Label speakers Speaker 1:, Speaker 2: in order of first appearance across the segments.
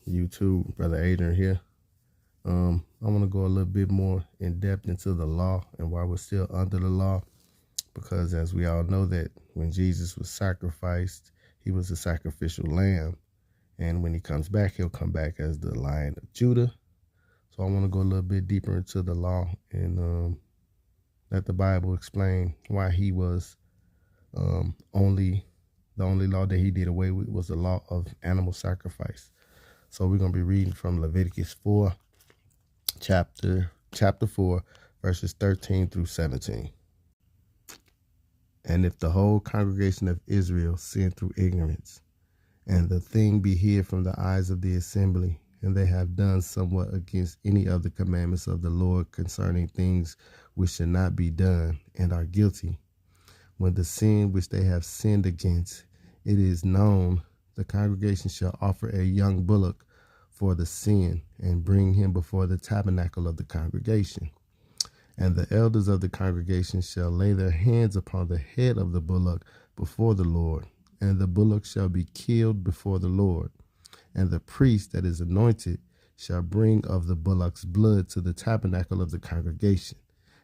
Speaker 1: YouTube, Brother Adrian here. I want to go a little bit more in depth into the law and why we're still under the law, because as we all know that when Jesus was sacrificed, he was a sacrificial lamb, and when he comes back, he'll come back as the Lion of Judah. So I want to go a little bit deeper into the law and let the Bible explain why he was the only law that he did away with was the law of animal sacrifice. So we're going to be reading from Leviticus 4, chapter 4, verses 13 through 17. And if the whole congregation of Israel sin through ignorance, and the thing be hid from the eyes of the assembly, and they have done somewhat against any of the commandments of the Lord concerning things which should not be done, and are guilty, when the sin which they have sinned against, it is known, the congregation shall offer a young bullock for the sin, and bring him before the tabernacle of the congregation. And the elders of the congregation shall lay their hands upon the head of the bullock before the Lord, and the bullock shall be killed before the Lord. And the priest that is anointed shall bring of the bullock's blood to the tabernacle of the congregation,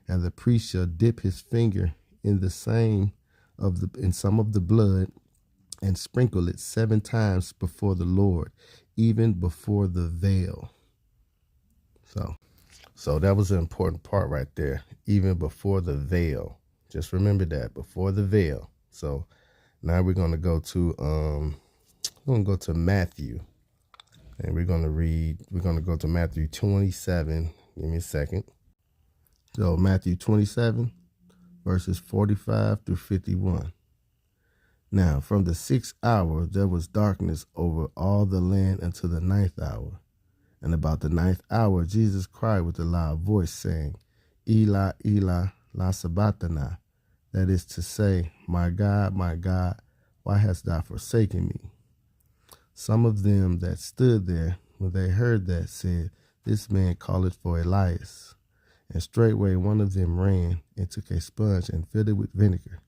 Speaker 1: and the priest shall dip his finger in some of the blood, and sprinkle it 7 times before the Lord, even before the veil. So that was an important part right there, even before the veil. Just remember that, before the veil. So now we're going to go to Matthew, and we're going to go to Matthew 27. Give me a second. So Matthew 27, verses 45 through 51. Now, from the 6th hour, there was darkness over all the land until the 9th hour. And about the 9th hour, Jesus cried with a loud voice, saying, Eli, Eli, la sabachthani, that is to say, my God, why hast thou forsaken me? Some of them that stood there, when they heard that, said, This man calleth for Elias. And straightway one of them ran and took a sponge and filled it with vinegar,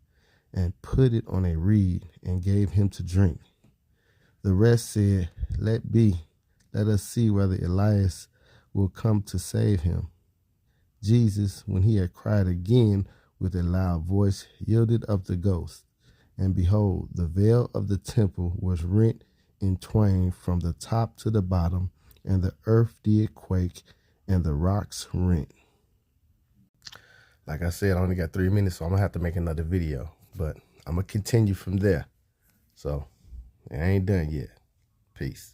Speaker 1: and put it on a reed, and gave him to drink. The rest said, Let be. Let us see whether Elias will come to save him. Jesus, when he had cried again with a loud voice, yielded up the ghost. And behold, the veil of the temple was rent in twain from the top to the bottom, and the earth did quake, and the rocks rent. Like I said, I only got 3 minutes, so I'm going to have to make another video. But I'm going to continue from there. So, I ain't done yet. Peace.